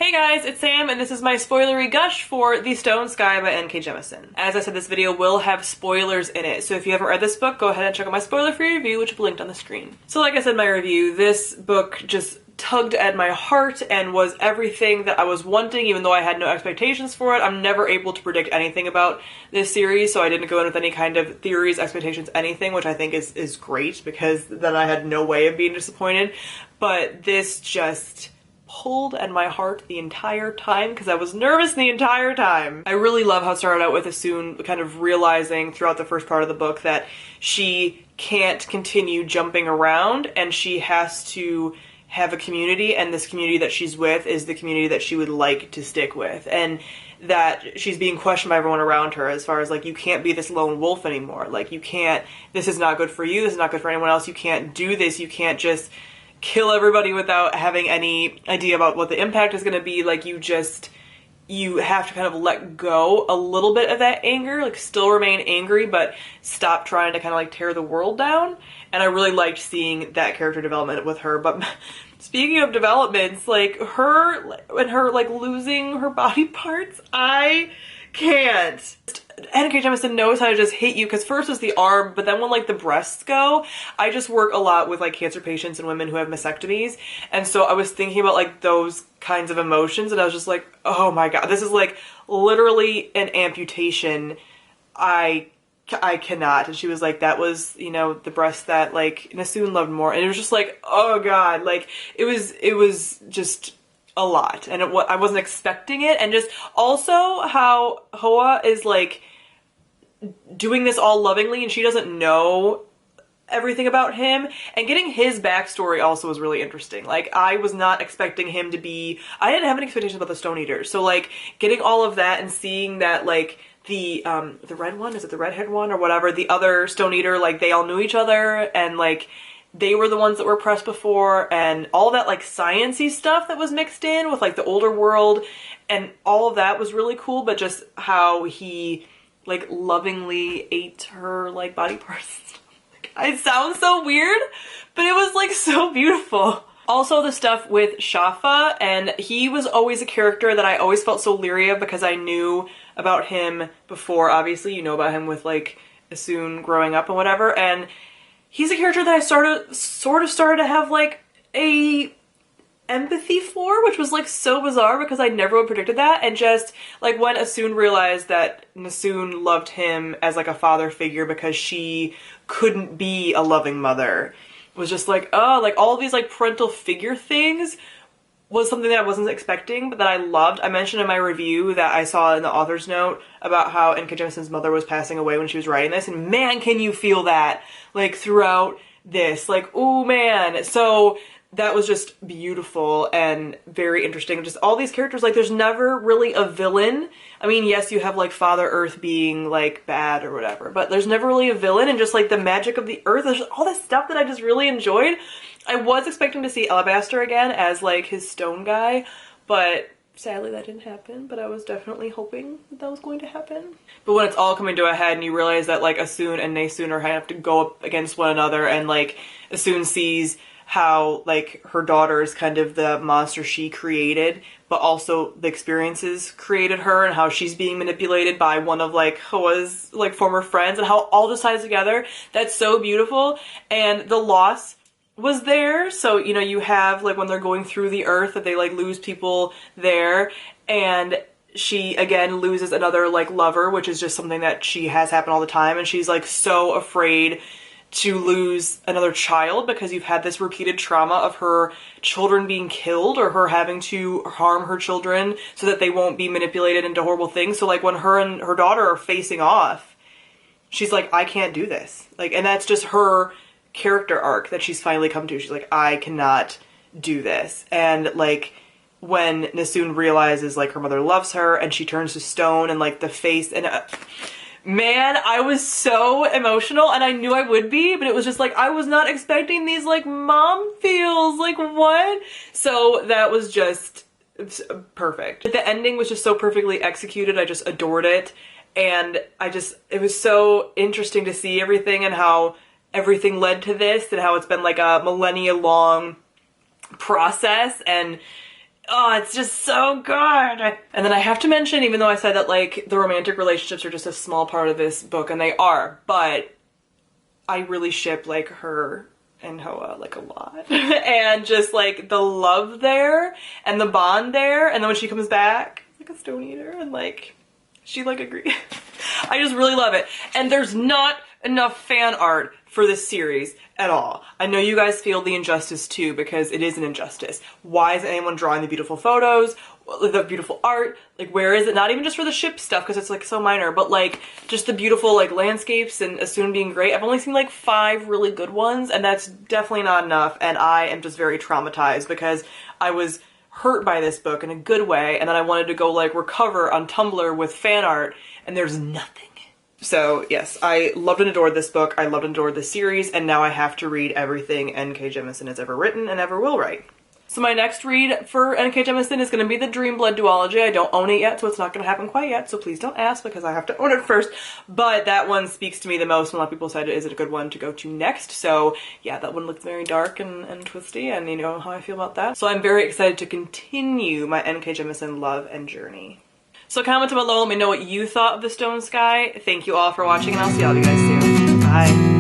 Hey guys, it's Sam, and this is my spoilery gush for The Stone Sky by NK Jemisin. As I said, this video will have spoilers in it, so if you haven't read this book, go ahead and check out my spoiler-free review, which will be linked on the screen. So like I said in my review, this book just tugged at my heart and was everything that I was wanting, even though I had no expectations for it. I'm never able to predict anything about this series, so I didn't go in with any kind of theories, expectations, anything, which I think is great, because then I had no way of being disappointed. But this just pulled at my heart the entire time because I was nervous the entire time. I really love how it started out with Asun kind of realizing throughout the first part of the book that she can't continue jumping around and she has to have a community, and this community that she's with is the community that she would like to stick with, and that she's being questioned by everyone around her as far as like, you can't be this lone wolf anymore, like you can't, this is not good for you, this is not good for anyone else, you can't do this, you can't just kill everybody without having any idea about what the impact is going to be. Like you have to kind of let go a little bit of that anger, like still remain angry, but stop trying to kind of like tear the world down. And I really liked seeing that character development with her. But speaking of developments, like her like losing her body parts, I can't. NK Jemisin knows how to just hit you, because first is the arm, but then when like the breasts go, I just work a lot with like cancer patients and women who have mastectomies, and so I was thinking about like those kinds of emotions, and I was just like, oh my god, this is like literally an amputation. I cannot. And she was like, that was, you know, the breast that like Nasoon loved more, and it was just like, oh god, like it was just a lot, and I wasn't expecting it. And just also how Hoa is like doing this all lovingly and she doesn't know everything about him, and getting his backstory also was really interesting. Like I was not expecting him to be, I didn't have any expectations about the Stone Eaters, so like getting all of that and seeing that like the red one, is it the redhead one or whatever, the other Stone Eater, like they all knew each other and like they were the ones that were oppressed before, and all that like science-y stuff that was mixed in with like the older world, and all of that was really cool. But just how he like lovingly ate her like body parts. It sounds so weird, but it was like so beautiful. Also the stuff with Shafa, and he was always a character that I always felt so leery of because I knew about him before. Obviously you know about him with like Asun growing up and whatever, and he's a character that I sort of started to have like a empathy for, which was like so bizarre because I never would have predicted that. And just like when Asun realized that Nasoon loved him as like a father figure because she couldn't be a loving mother, was just like, oh, like all of these like parental figure things was something that I wasn't expecting, but that I loved. I mentioned in my review that I saw in the author's note about how NK Jemisin's mother was passing away when she was writing this, and man, can you feel that like throughout this, like, oh man. So that was just beautiful and very interesting. Just all these characters, like there's never really a villain. I mean, yes, you have like Father Earth being like bad or whatever, but there's never really a villain, and just like the magic of the earth, there's just all this stuff that I just really enjoyed. I was expecting to see Alabaster again as like his stone guy, but sadly that didn't happen, but I was definitely hoping that was going to happen. But when it's all coming to a head and you realize that like Asun and Nasoon are have to go up against one another, and like Asun sees how like her daughter is kind of the monster she created, but also the experiences created her, and how she's being manipulated by one of like Hoa's like former friends, and how all this ties together. That's so beautiful. And the loss was there, so you know, you have like when they're going through the earth that they like lose people there, and she again loses another like lover, which is just something that she has happen all the time, and she's like so afraid to lose another child because you've had this repeated trauma of her children being killed, or her having to harm her children so that they won't be manipulated into horrible things. So like when her and her daughter are facing off, she's like, I can't do this. Like, and that's just her character arc that she's finally come to. She's like, I cannot do this. And like when Nasoon realizes like her mother loves her and she turns to stone, and like the face, and man, I was so emotional, and I knew I would be, but it was just like, I was not expecting these like mom feels, like what? So that was just perfect. The ending was just so perfectly executed. I just adored it, and it was so interesting to see everything and how everything led to this, and how it's been like a millennia long process, and Oh, it's just so good. And then I have to mention, even though I said that like the romantic relationships are just a small part of this book, and they are, but I really ship like her and Hoa like a lot. And just like the love there and the bond there, and then when she comes back, like a stone eater, and like she like agrees. I just really love it. And there's not enough fan art for this series at all. I know you guys feel the injustice too, because it is an injustice. Why isn't anyone drawing the beautiful photos, the beautiful art? Like, where is it? Not even just for the ship stuff, because it's like so minor, but like just the beautiful like landscapes and Asun being great. I've only seen like 5 really good ones, and that's definitely not enough. And I am just very traumatized because I was hurt by this book in a good way, and then I wanted to go like recover on Tumblr with fan art, and there's nothing. So yes, I loved and adored this book, I loved and adored this series, and now I have to read everything NK Jemisin has ever written and ever will write. So my next read for NK Jemisin is going to be the Dream Blood duology. I don't own it yet, so it's not going to happen quite yet, so please don't ask because I have to own it first. But that one speaks to me the most, and a lot of people said, is it a good one to go to next? So yeah, that one looks very dark and twisty, and you know how I feel about that. So I'm very excited to continue my NK Jemisin love and journey. So comment below, let me know what you thought of the Stone Sky. Thank you all for watching, and I'll see all of you guys soon. Bye.